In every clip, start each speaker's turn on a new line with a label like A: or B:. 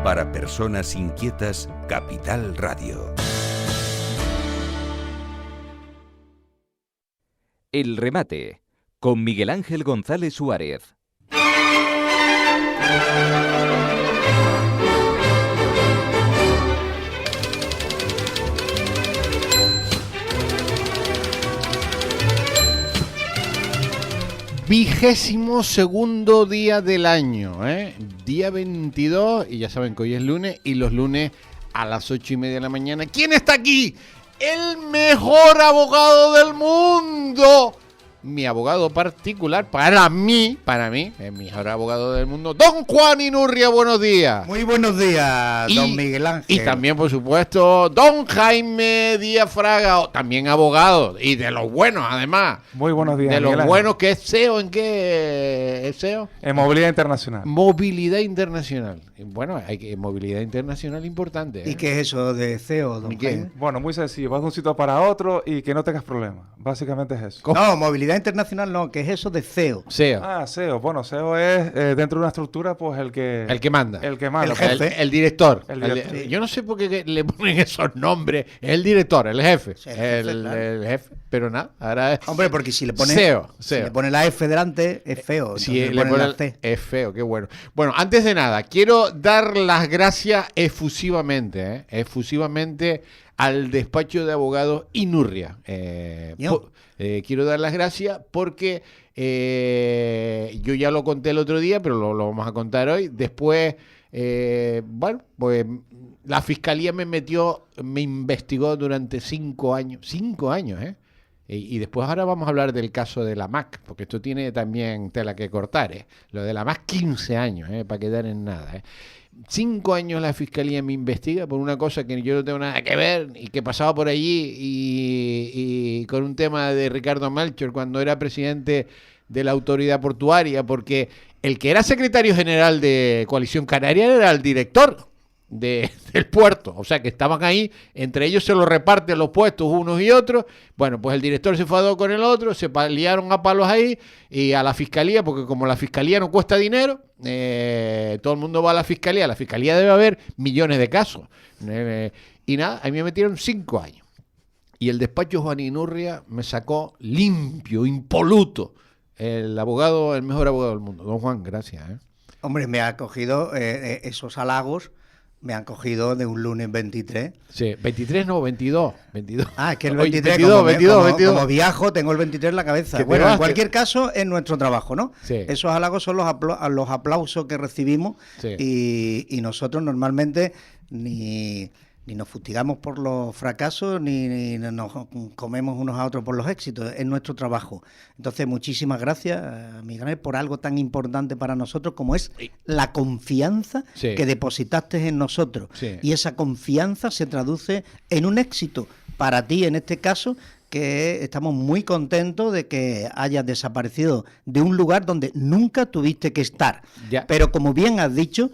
A: Para personas inquietas, Capital Radio.
B: El remate, con Miguel Ángel González Suárez.
C: Vigésimo segundo día del año, día 22, y ya saben que hoy es lunes, y los lunes a las 8:30 de la mañana. ¿Quién está aquí? El mejor abogado del mundo. Mi abogado particular, para mí, el mejor abogado del mundo, don Juan Inurria, buenos días.
D: Muy buenos días, don Miguel Ángel.
C: Y también, por supuesto, don Jaime Díaz Fraga, también abogado, y de los buenos, además.
E: Muy buenos días,
C: de los
E: Miguel Ángel.
C: buenos, que es CEO, ¿en qué es CEO?
E: En movilidad internacional.
C: Movilidad internacional. Bueno, hay que movilidad internacional importante.
D: ¿Y qué es eso de CEO, don Jaime?
E: Bueno, muy sencillo. Vas de un sitio para otro y que no tengas problemas. Básicamente es eso.
D: No, movilidad internacional no, ¿qué es eso de CEO?
C: CEO.
E: Ah, CEO. Bueno, CEO es dentro de una estructura, pues el que
C: manda.
E: El que manda.
D: El jefe.
C: El director.
E: El director.
C: Yo no sé por qué le ponen esos nombres. Es el director, el jefe.
D: Sí, el jefe, claro.
C: El jefe. Pero nada, ahora es
D: Hombre, porque si le pone
C: CEO.
D: Si le pone la F delante, es feo.
C: Si
D: Entonces
C: le
D: pone
C: pone
D: la C.
C: es feo, qué bueno. Bueno, antes de nada, quiero dar las gracias efusivamente al despacho de abogados Inurria. Quiero dar las gracias porque yo ya lo conté el otro día, pero lo vamos a contar hoy. Después, pues la fiscalía me investigó durante 5 años. 5 años, Y después ahora vamos a hablar del caso de la MAC, porque esto tiene también tela que cortar, Lo de la MAC, 15 años, para quedar en nada, 5 años la fiscalía me investiga por una cosa que yo no tengo nada que ver y que pasaba por allí y con un tema de Ricardo Melchor cuando era presidente de la autoridad portuaria, porque el que era secretario general de Coalición Canaria era el director del puerto, o sea que estaban ahí, entre ellos se lo reparten los puestos unos y otros. Bueno, pues el director se enfadó con el otro, se liaron a palos ahí y a la fiscalía, porque como la fiscalía no cuesta dinero, todo el mundo va a la fiscalía debe haber millones de casos, y nada, a mí me metieron 5 años y el despacho Juan Inurria me sacó limpio, impoluto, el mejor abogado del mundo. Don Juan, gracias.
D: Hombre, me ha cogido esos halagos. Me han cogido de un lunes 23.
C: Sí, 23 no, 22.
D: Ah, es que el
C: Oye,
D: 23,
C: 22.
D: como viajo, tengo el 23 en la cabeza. Bueno, en cualquier caso, es nuestro trabajo, ¿no?
C: Sí.
D: Esos halagos son los aplausos que recibimos, sí. Y nosotros normalmente ni nos fustigamos por los fracasos, ni nos comemos unos a otros por los éxitos. Es nuestro trabajo. Entonces, muchísimas gracias, Miguel, por algo tan importante para nosotros como es la confianza que depositaste en nosotros. Sí. Y esa confianza se traduce en un éxito para ti, en este caso, que estamos muy contentos de que hayas desaparecido de un lugar donde nunca tuviste que estar. Ya. Pero como bien has dicho,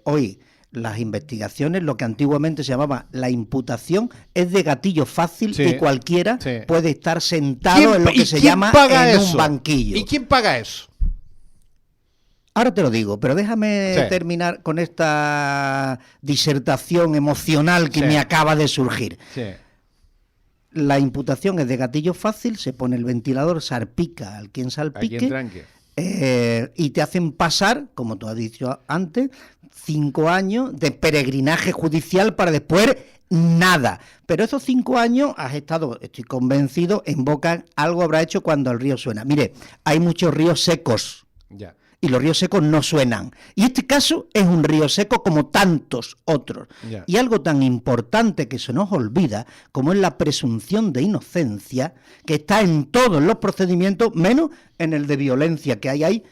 D: hoy las investigaciones, lo que antiguamente se llamaba la imputación, es de gatillo fácil y cualquiera puede estar sentado en lo que se llama en un banquillo.
C: ¿Y quién paga eso?
D: Ahora te lo digo, pero déjame terminar con esta disertación emocional que me acaba de surgir. Sí. La imputación es de gatillo fácil, se pone el ventilador, salpica al quien salpique. Y te hacen pasar, como tú has dicho antes, 5 años de peregrinaje judicial para después nada. Pero esos 5 años has estado, estoy convencido, en boca algo habrá hecho cuando el río suena. Mire, hay muchos ríos secos. Ya. Y los ríos secos no suenan. Y este caso es un río seco como tantos otros. Yeah. Y algo tan importante que se nos olvida, como es la presunción de inocencia, que está en todos los procedimientos, menos en el de violencia, que hay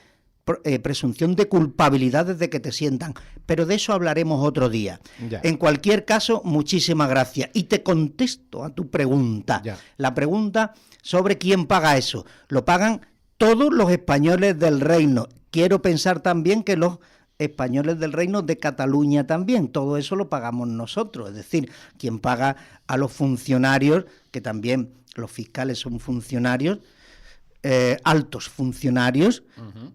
D: presunción de culpabilidad desde que te sientan. Pero de eso hablaremos otro día. Yeah. En cualquier caso, muchísimas gracias. Y te contesto a tu pregunta. Yeah. La pregunta sobre quién paga eso. Lo pagan todos los españoles del reino. Quiero pensar también que los españoles del Reino de Cataluña también, todo eso lo pagamos nosotros, es decir, quien paga a los funcionarios, que también los fiscales son funcionarios, altos funcionarios,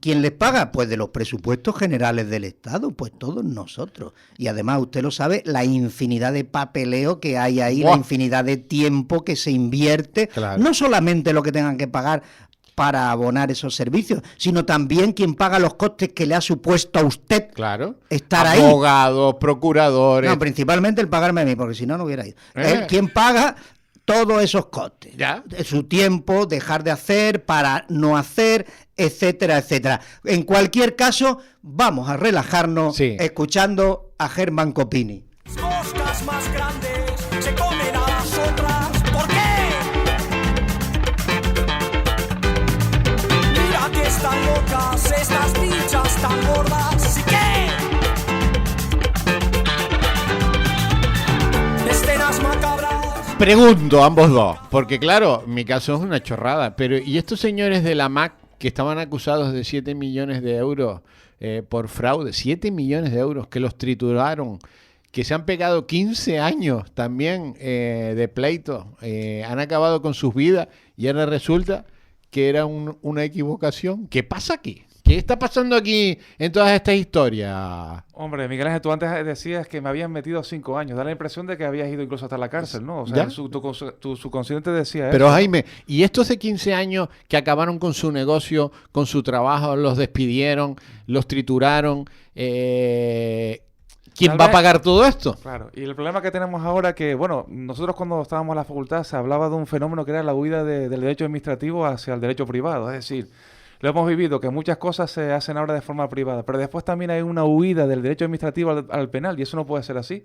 D: ¿quién les paga? Pues de los presupuestos generales del Estado, pues todos nosotros. Y además, usted lo sabe, la infinidad de papeleo que hay ahí, la infinidad de tiempo que se invierte, no solamente lo que tengan que pagar para abonar esos servicios, sino también quien paga los costes que le ha supuesto a usted estar ahí.
C: Abogados, procuradores.
D: No, principalmente el pagarme a mí, porque si no, no hubiera ido. ¿Quién paga todos esos costes? Su tiempo, dejar de hacer, para no hacer, etcétera, etcétera. En cualquier caso, vamos a relajarnos escuchando a Germán Copini.
F: Moscas más grandes se comen a las otras. ¿Por qué? Mira que están locas estas bichas tan gordas. ¿Sí qué? Escenas macabras.
C: Pregunto a ambos dos, porque claro, mi caso es una chorrada, pero ¿y estos señores de la MAC que estaban acusados de 7 millones de euros por fraude? 7 millones de euros que los trituraron, que se han pegado 15 años también de pleito, han acabado con sus vidas y ahora resulta que era una equivocación. ¿Qué pasa aquí? ¿Qué está pasando aquí en todas estas historias?
E: Hombre, Miguel Ángel, tú antes decías que me habían metido 5 años. Da la impresión de que habías ido incluso hasta la cárcel, ¿no? O sea, tu subconsciente decía
C: Pero
E: eso.
C: Jaime, ¿y estos de 15 años que acabaron con su negocio, con su trabajo, los despidieron, los trituraron? ¿Quién va a pagar todo esto?
E: Claro, y el problema que tenemos ahora que, bueno, nosotros cuando estábamos en la facultad se hablaba de un fenómeno que era la huida del derecho administrativo hacia el derecho privado, es decir, lo hemos vivido, que muchas cosas se hacen ahora de forma privada, pero después también hay una huida del derecho administrativo al penal, y eso no puede ser así.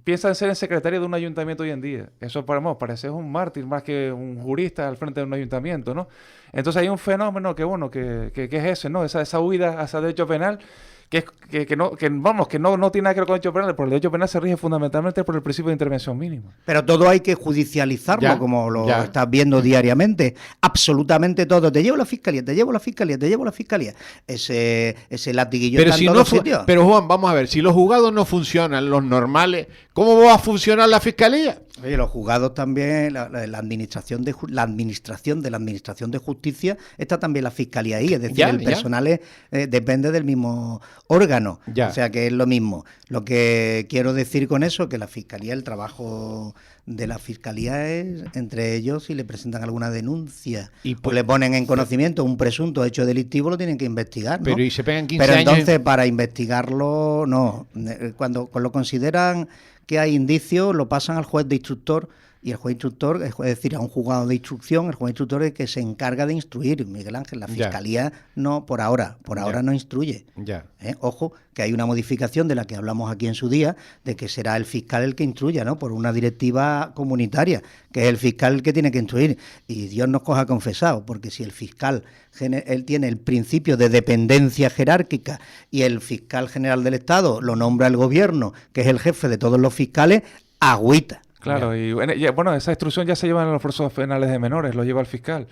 E: Piensa en ser el secretario de un ayuntamiento hoy en día. Eso parece un mártir más que un jurista al frente de un ayuntamiento, ¿no? Entonces hay un fenómeno que, bueno, que es ese, ¿no? Esa huida hacia el derecho penal, que no tiene nada que ver con el derecho penal, porque el derecho penal se rige fundamentalmente por el principio de intervención mínima.
D: Pero todo hay que judicializarlo, como lo estás viendo diariamente. Absolutamente todo. Te llevo a la fiscalía, te llevo a la fiscalía, te llevo a la fiscalía. Ese latiguillo está en todos sitios.
C: Pero Juan, vamos a ver, si los juzgados no funcionan, los normales, ¿cómo va a funcionar la fiscalía?
D: Oye, los juzgados también, la administración de la administración de justicia, está también la fiscalía ahí, es decir, el personal depende del mismo órgano, o sea que es lo mismo. Lo que quiero decir con eso, que la fiscalía, el trabajo de la fiscalía es entre ellos, si le presentan alguna denuncia y pues le ponen en conocimiento un presunto hecho delictivo, lo tienen que investigar, ¿no?
C: Pero y se pegan 15
D: pero
C: años.
D: Entonces para investigarlo no, cuando lo consideran que hay indicios, lo pasan al juez de instructor, y el juez instructor, es decir, a un juzgado de instrucción, el juez instructor es el que se encarga de instruir, Miguel Ángel. La fiscalía no, por ahora no instruye. Ojo, que hay una modificación de la que hablamos aquí en su día, de que será el fiscal el que instruya, ¿no? Por una directiva comunitaria, que es el fiscal el que tiene que instruir. Y Dios nos coja confesado, porque si el fiscal, él tiene el principio de dependencia jerárquica y el fiscal general del Estado lo nombra el gobierno, que es el jefe de todos los fiscales, agüita.
E: Claro, y bueno, esa instrucción ya se lleva en los procesos penales de menores, lo lleva el fiscal.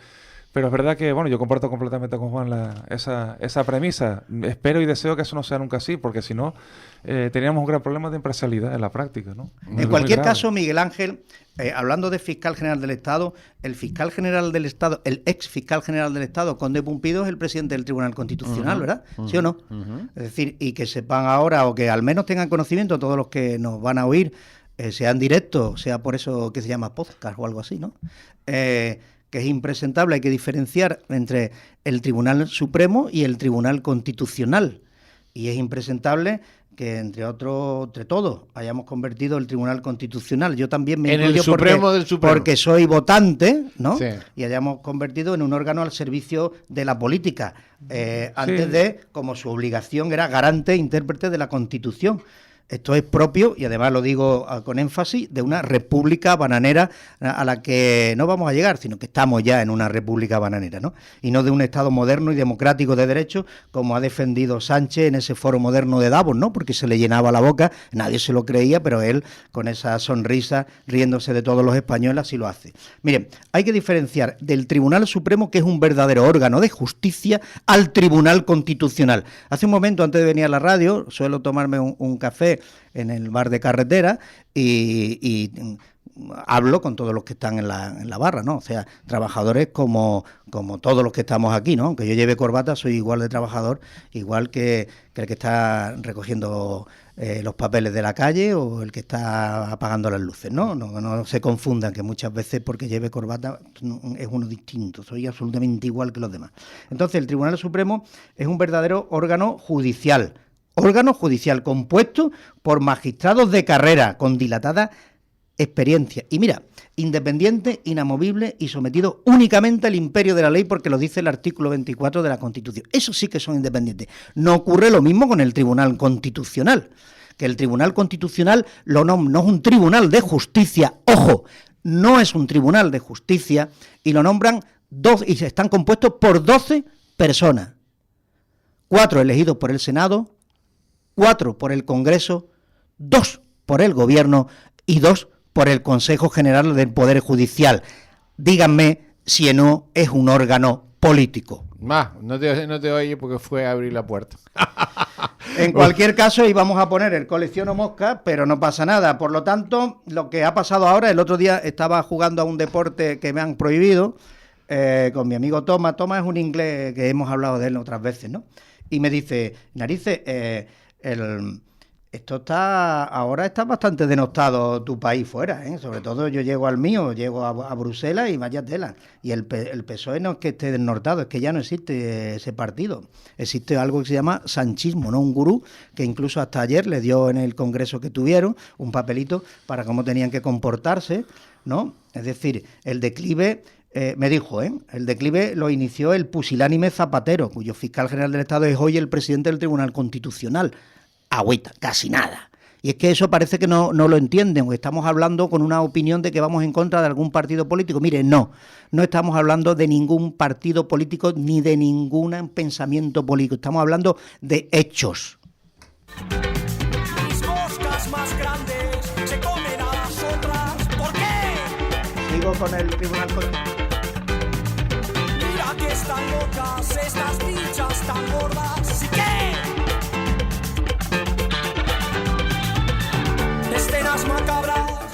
E: Pero es verdad que, bueno, yo comparto completamente con Juan esa premisa. Espero y deseo que eso no sea nunca así, porque si no, teníamos un gran problema de imparcialidad en la práctica, ¿no?
D: En cualquier caso, Miguel Ángel, hablando de fiscal general del Estado, el fiscal general del Estado, el ex fiscal general del Estado, Conde Pumpido, es el presidente del Tribunal Constitucional, ¿verdad? ¿Sí o no? Es decir, y que sepan ahora, o que al menos tengan conocimiento todos los que nos van a oír, sea en directo, sea por eso que se llama podcast o algo así, ¿no? Que es impresentable, hay que diferenciar entre el Tribunal Supremo y el Tribunal Constitucional. Y es impresentable que, entre todos, hayamos convertido el Tribunal Constitucional. Yo también me incluyo
C: el Supremo del Supremo,
D: porque soy votante, ¿no? Sí. Y hayamos convertido en un órgano al servicio de la política. Antes de, como su obligación era garante e intérprete de la Constitución. Esto es propio, y además lo digo con énfasis, de una república bananera a la que no vamos a llegar, sino que estamos ya en una república bananera, ¿no? Y no de un Estado moderno y democrático de derecho, como ha defendido Sánchez en ese foro moderno de Davos, ¿no? Porque se le llenaba la boca, nadie se lo creía, pero él, con esa sonrisa, riéndose de todos los españoles, así lo hace. Miren, hay que diferenciar del Tribunal Supremo, que es un verdadero órgano de justicia, al Tribunal Constitucional. Hace un momento, antes de venir a la radio, suelo tomarme un café en el bar de carretera y hablo con todos los que están en la barra, ¿no? O sea, trabajadores como todos los que estamos aquí, ¿no? Aunque yo lleve corbata, soy igual de trabajador, igual que el que está recogiendo los papeles de la calle o el que está apagando las luces, ¿no? No se confundan, que muchas veces porque lleve corbata es uno distinto, soy absolutamente igual que los demás. Entonces, el Tribunal Supremo es un verdadero órgano judicial compuesto por magistrados de carrera con dilatada experiencia. Y mira, independiente, inamovible y sometido únicamente al imperio de la ley, porque lo dice el artículo 24 de la Constitución. Eso sí que son independientes. No ocurre lo mismo con el Tribunal Constitucional, que el Tribunal Constitucional no es un tribunal de justicia, ojo, no es un tribunal de justicia, y lo nombran y están compuestos por 12 personas. 4 elegidos por el Senado, 4 por el Congreso, 2 por el Gobierno y 2 por el Consejo General del Poder Judicial. Díganme si no es un órgano político.
C: No te oye porque fue a abrir la puerta.
D: En cualquier caso, íbamos a poner el colecciono mosca, pero no pasa nada. Por lo tanto, lo que ha pasado ahora, el otro día estaba jugando a un deporte que me han prohibido con mi amigo Toma. Toma es un inglés que hemos hablado de él otras veces, ¿no? Y me dice, narices, esto ahora está bastante denostado tu país fuera, ¿eh? Sobre todo yo llego al mío, llego a Bruselas y vaya tela. Y el PSOE no es que esté desnortado, es que ya no existe ese partido. Existe algo que se llama sanchismo, ¿no? Un gurú que incluso hasta ayer le dio en el congreso que tuvieron un papelito para cómo tenían que comportarse, ¿no? Es decir, el declive... me dijo, el declive lo inició el pusilánime Zapatero, cuyo fiscal general del Estado es hoy el presidente del Tribunal Constitucional. Agüita, casi nada. Y es que eso parece que no lo entienden, o estamos hablando con una opinión de que vamos en contra de algún partido político. Mire, no estamos hablando de ningún partido político ni de ningún pensamiento político, estamos hablando de hechos.
F: Mis moscas más grandes se comen a las otras. ¿Por qué?
D: Sigo con el Tribunal Constitucional.
F: Mira que están locas estas bichas tan gordas. ¿Sí qué? Escenas macabras.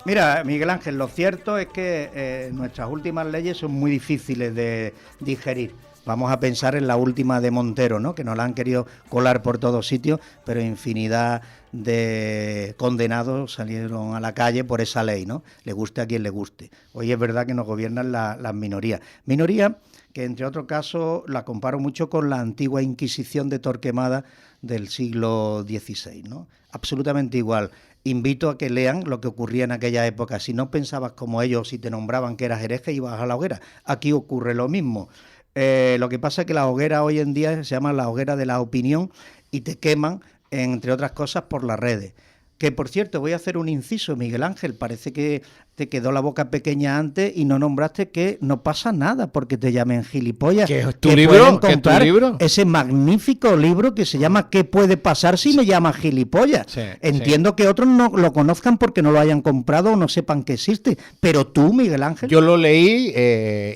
D: Mira, Miguel Ángel, lo cierto es que nuestras últimas leyes son muy difíciles de digerir. Vamos a pensar en la última de Montero, ¿no? Que nos la han querido colar por todos sitios, pero infinidad de condenados salieron a la calle por esa ley, ¿no? Le guste a quien le guste. Hoy es verdad que nos gobiernan las minorías. Minoría que, entre otros casos, la comparo mucho con la antigua Inquisición de Torquemada del siglo XVI, ¿no? Absolutamente igual. Invito a que lean lo que ocurría en aquella época. Si no pensabas como ellos, si te nombraban que eras hereje, ibas a la hoguera. Aquí ocurre lo mismo. Lo que pasa es que la hoguera hoy en día se llama la hoguera de la opinión y te queman, entre otras cosas, por las redes. Que, por cierto, voy a hacer un inciso, Miguel Ángel, parece que te quedó la boca pequeña antes y no nombraste que no pasa nada porque te llamen gilipollas.
C: ¿Qué es tu libro?
D: ¿Qué es tu libro? Ese magnífico libro que se llama ¿Qué puede pasar si me llama gilipollas? Sí, entiendo que otros no lo conozcan porque no lo hayan comprado o no sepan que existe, pero tú, Miguel Ángel...
C: Yo lo leí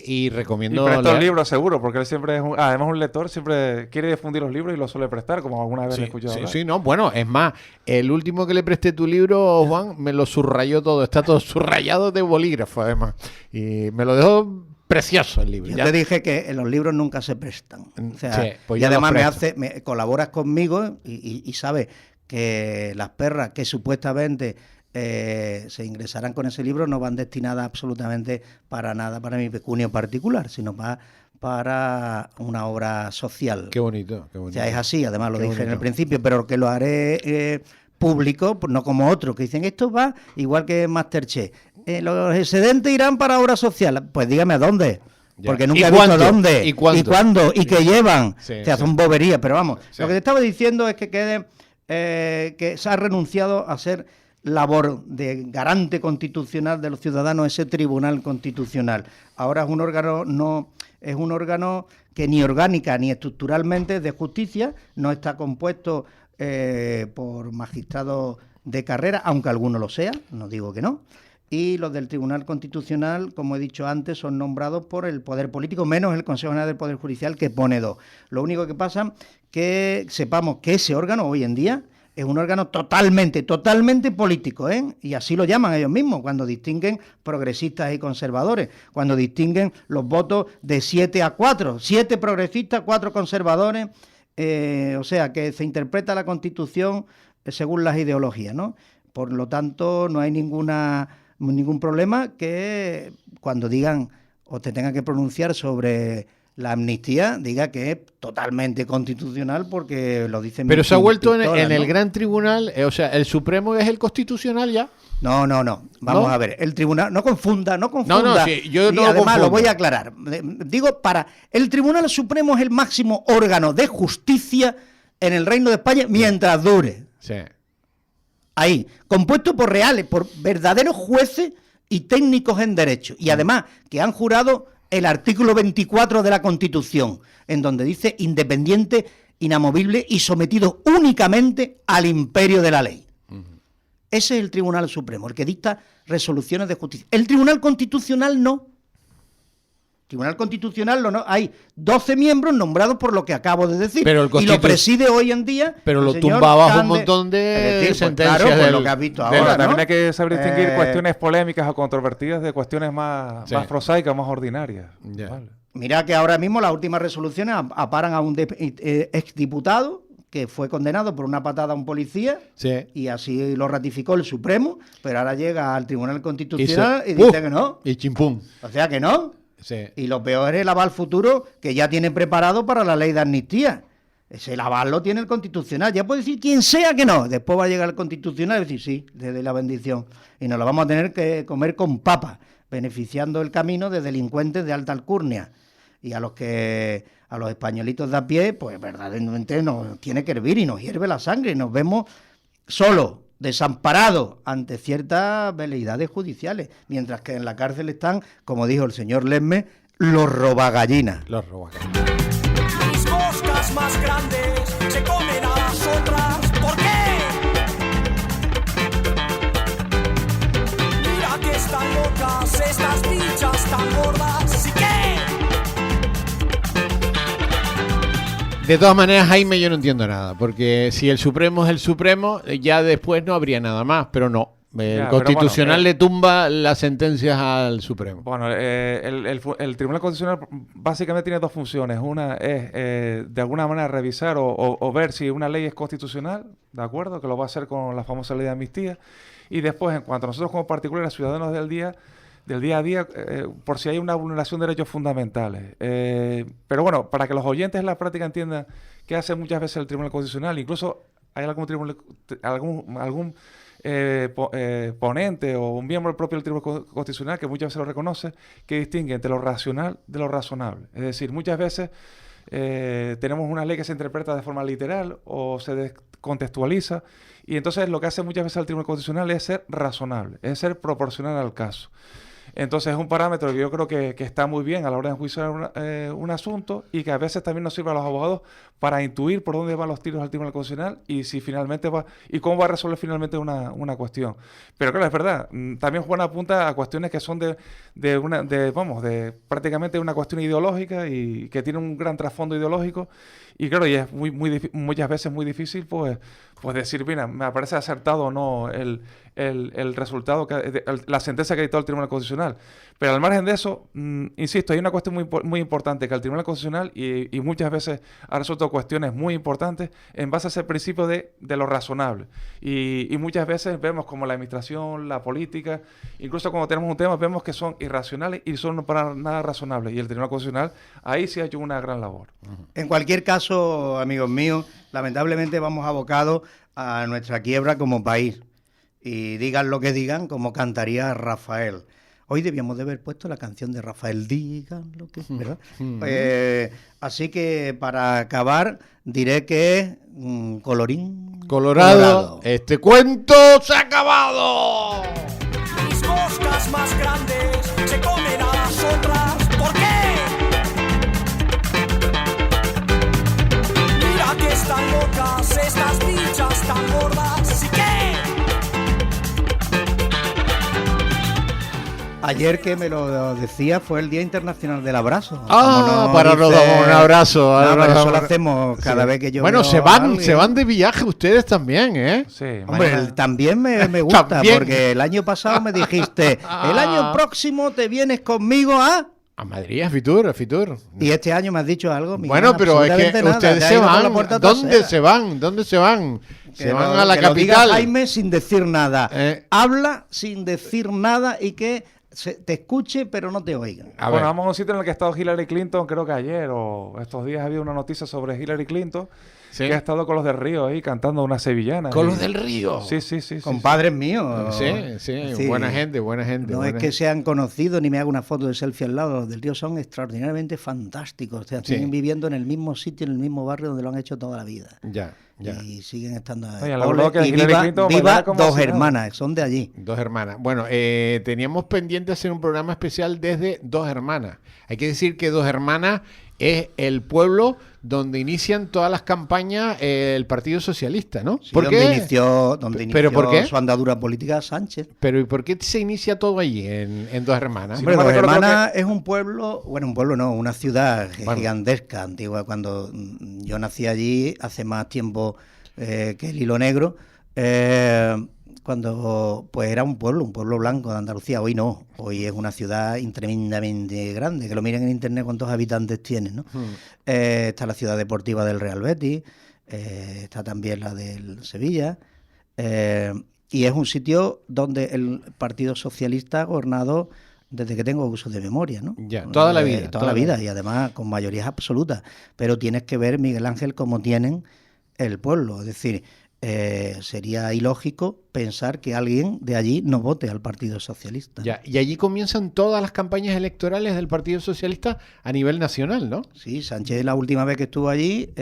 C: y recomiendo...
E: Y presto el libro seguro, porque él siempre es además un lector, siempre quiere difundir los libros y los suele prestar, como alguna vez he escuchado hablar.
C: Sí, no, bueno, es más, el último que le presté tu libro, Juan, me lo subrayó todo, está todo subrayado de bolígrafo, además. Y me lo dejó precioso el libro.
D: Yo te dije que los libros nunca se prestan. O sea, sí, pues y además colaboras conmigo y sabes que las perras que supuestamente se ingresarán con ese libro no van destinadas absolutamente para nada para mi pecunio particular, sino para una obra social.
C: Qué bonito, qué bonito.
D: O sea, es así, además lo dije en el principio, pero que lo haré... público, pues no como otros que dicen esto va igual que Masterchef. Los excedentes irán para obra social. Pues dígame a dónde. Ya. Porque nunca he visto dónde. ¿Y cuándo? ¿Y qué llevan? Sí, te hacen boberías. Pero vamos, lo que te estaba diciendo es que que se ha renunciado a hacer labor de garante constitucional de los ciudadanos ese Tribunal Constitucional. Ahora es un órgano que ni orgánica ni estructuralmente es de justicia, no está compuesto por magistrados de carrera, aunque alguno lo sea, no digo que no, y los del Tribunal Constitucional, como he dicho antes, son nombrados por el Poder Político, menos el Consejo General del Poder Judicial, que pone 2. Lo único que pasa que sepamos que ese órgano hoy en día es un órgano totalmente político, ¿eh? Y así lo llaman ellos mismos, cuando distinguen progresistas y conservadores, cuando distinguen los votos de 7-4, 7 progresistas, 4 conservadores, o sea, que se interpreta la Constitución según las ideologías, ¿no? Por lo tanto, no hay ningún problema que cuando digan o te tengan que pronunciar sobre la amnistía, diga que es totalmente constitucional porque lo dicen.
C: Pero se ha vuelto en
D: ¿no?
C: el Gran Tribunal, o sea, ¿el Supremo es el constitucional ya?
D: No. Vamos a ver, el tribunal, no confunda.
C: No, sí, yo no
D: y además
C: confundo.
D: lo voy a aclarar. Digo, el Tribunal Supremo es el máximo órgano de justicia en el Reino de España mientras dure.
C: Sí.
D: Ahí, compuesto por reales, por verdaderos jueces y técnicos en derecho. Y además, que han jurado el artículo 24 de la Constitución, en donde dice independiente, inamovible y sometido únicamente al imperio de la ley. Ese es el Tribunal Supremo, el que dicta resoluciones de justicia. El Tribunal Constitucional no. Tribunal Constitucional hay 12 miembros nombrados por lo que acabo de decir.
C: Pero
D: y lo preside hoy en día.
C: Pero lo
D: señor
C: tumba abajo un
D: Cande.
C: montón de
D: Es decir,
C: sentencias
D: pues claro,
C: del-
D: lo que has visto
E: Pero
D: ahora, ¿no?
E: también hay que saber distinguir cuestiones polémicas o controvertidas de cuestiones
C: Sí.
E: más prosaicas, más ordinarias.
C: Ya.
E: Vale.
D: Mira que ahora mismo las últimas resoluciones aparan a un exdiputado que fue condenado por una patada a un policía,
C: Sí.
D: y así lo ratificó el Supremo, pero ahora llega al Tribunal
C: Y
D: Constitucional y,
C: se-
D: dice que no.
C: Y chimpum.
D: O sea que no.
C: Sí.
D: Y lo peor es el aval futuro que ya tiene preparado para la ley de amnistía. Ese aval lo tiene el Constitucional. Ya puede decir quien sea que no. Después va a llegar el Constitucional y decir sí, le doy la bendición. Y nos lo vamos a tener que comer con papas, beneficiando el camino de delincuentes de alta alcurnia. Y a los españolitos de a pie, pues verdaderamente nos tiene que hervir y nos hierve la sangre. Y nos vemos solos, desamparados ante ciertas veleidades judiciales, mientras que en la cárcel están, como dijo el señor Lesme, los robagallinas.
C: Los roban.
F: Mis moscas más grandes se comen a las otras. ¿Por qué? Mira que están locas estas bichas tan gordas. ¿Y qué?
C: De todas maneras, Jaime, yo no entiendo nada, porque si el Supremo es el Supremo, ya después no habría nada más, pero no. El
E: Ya,
C: Constitucional
E: pero bueno,
C: le tumba las sentencias al Supremo.
E: Bueno, el Tribunal Constitucional básicamente tiene dos funciones. Una es, de alguna manera, revisar o ver si una ley es constitucional, ¿de acuerdo? Que lo va a hacer con la famosa ley de amnistía. Y después, en cuanto a nosotros como particulares ciudadanos del día a día, por si hay una vulneración de derechos fundamentales. Pero bueno, para que los oyentes en la práctica entiendan qué hace muchas veces el Tribunal Constitucional, incluso hay algún ponente o un miembro propio del Tribunal Constitucional que muchas veces lo reconoce, que distingue entre lo racional de lo razonable. Es decir, muchas veces tenemos una ley que se interpreta de forma literal o se descontextualiza, y entonces lo que hace muchas veces el Tribunal Constitucional es ser razonable, es ser proporcional al caso. Entonces es un parámetro que yo creo que está muy bien a la hora de enjuiciar un asunto, y que a veces también nos sirve a los abogados para intuir por dónde van los tiros al Tribunal Constitucional y si finalmente y cómo va a resolver finalmente una cuestión. Pero claro, es verdad, también Juan apunta a cuestiones que son de prácticamente una cuestión ideológica y que tiene un gran trasfondo ideológico, y claro, y es muchas veces muy difícil pues decir, mira, me parece acertado o no el resultado, la sentencia que ha dictado el Tribunal Constitucional. Pero al margen de eso, insisto, hay una cuestión muy importante, que el Tribunal Constitucional y muchas veces ha resuelto cuestiones muy importantes en base a ese principio de lo razonable. Y muchas veces vemos como la administración, la política, incluso cuando tenemos un tema, vemos que son irracionales y son para nada razonables. Y el Tribunal Constitucional ahí sí ha hecho una gran labor.
D: En cualquier caso, amigos míos, lamentablemente vamos abocados a nuestra quiebra como país. Y digan lo que digan, como cantaría Rafael. Hoy debíamos de haber puesto la canción de Rafael, digan lo que... ¿verdad? Así que para acabar diré que colorín
C: Colorado, este cuento se ha acabado.
F: Mis moscas más grandes se comen a las otras. ¿Por qué? Mira que están locas estas bichas tan gordas. ¿Y qué?
D: Ayer que me lo decía fue el Día Internacional del Abrazo.
C: Para nos damos un abrazo.
D: No, pero eso lo hacemos cada vez que yo.
C: Bueno,
D: veo
C: se van de viaje ustedes también, ¿eh?
E: Sí,
D: hombre, también me gusta,
C: También.
D: porque el año pasado me dijiste, el año próximo te vienes conmigo a
C: Madrid, a Fitur.
D: Y este año me has dicho algo. Miguel,
C: Bueno, pero es que
D: nada,
C: ustedes
D: te has
C: se
D: ido por la
C: van.
D: puerta
C: ¿Dónde
D: trasera.
C: se van? Se van a la
D: que lo diga
C: capital.
D: Jaime sin decir nada. Habla sin decir nada y que te escuche pero no te oiga.
E: Bueno, vamos a un sitio en el que ha estado Hillary Clinton, creo que ayer o estos días había una noticia sobre Hillary Clinton, que ha estado con los del Río ahí cantando una sevillana.
C: Con los del Río.
E: Sí.
D: Compadres míos.
C: Sí, buena gente.
D: No es que sean conocidos ni me haga una foto de selfie al lado. Los del Río son extraordinariamente fantásticos. O sea, siguen viviendo en el mismo sitio, en el mismo barrio donde lo han hecho toda la vida.
C: Ya.
D: Y siguen estando ahí.
E: Oye,
D: y viva dos hermanas, son de allí.
C: Dos hermanas. Bueno, teníamos pendiente hacer un programa especial desde Dos Hermanas. Hay que decir que Dos Hermanas es el pueblo donde inician todas las campañas el Partido Socialista, ¿no?
D: Sí,
C: ¿Por
D: donde
C: qué?
D: inició
C: ¿Pero por qué?
D: su andadura política Sánchez.
C: Pero ¿y por qué se inicia todo allí en Dos Hermanas?
D: Hombre, Dos Hermanas es un pueblo, una ciudad gigantesca, antigua. Cuando yo nací allí, hace más tiempo que el Hilo Negro, cuando pues era un pueblo blanco de Andalucía. Hoy no, hoy es una ciudad tremendamente grande, que lo miren en internet cuántos habitantes tiene, ¿no? Está la ciudad deportiva del Real Betis, está también la del Sevilla, y es un sitio donde el Partido Socialista ha gobernado desde que tengo uso de memoria, ¿no?
C: Ya, toda la vida.
D: Toda la vida, y además con mayorías absolutas. Pero tienes que ver, Miguel Ángel, cómo tienen el pueblo, es decir, sería ilógico pensar que alguien de allí no vote al Partido Socialista.
C: Ya, y allí comienzan todas las campañas electorales del Partido Socialista a nivel nacional, ¿no?
D: Sí, Sánchez la última vez que estuvo allí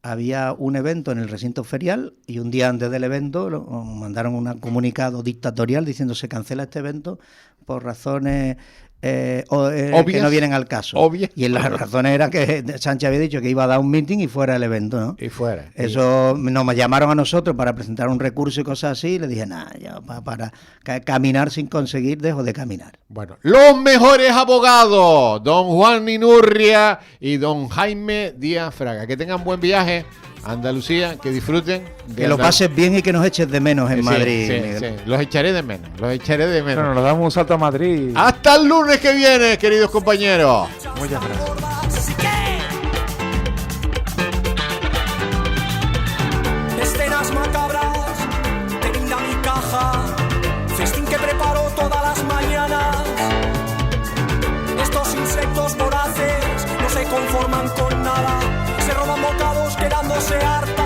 D: había un evento en el recinto ferial y un día antes del evento mandaron un comunicado dictatorial diciendo se cancela este evento por razones que no vienen al caso.
C: Obvias.
D: Y las razones era que Sánchez había dicho que iba a dar un meeting y fuera el evento, ¿no?
C: Y fuera.
D: Eso nos llamaron a nosotros para presentar un recurso y cosas así, y le dije, nada, ya para caminar sin conseguir, dejo de caminar.
C: Bueno, los mejores abogados, don Juan Inurria y don Jaime Díaz Fraga. Que tengan buen viaje a Andalucía, que disfruten.
D: Que lo pases bien y que nos eches de menos en Madrid.
C: Sí. Los echaré de menos,
E: Bueno, nos damos un salto a Madrid.
C: Hasta el lunes que viene, queridos compañeros.
E: Muchas gracias.
F: Así que escenas macabras te brinda mi caja, festín que preparo todas las mañanas. Estos insectos voraces no se conforman con nada, se roban bocados quedándose hartas.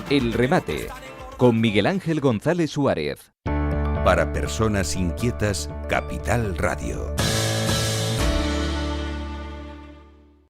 B: El remate, con Miguel Ángel González Suárez.
A: Para personas inquietas, Capital Radio.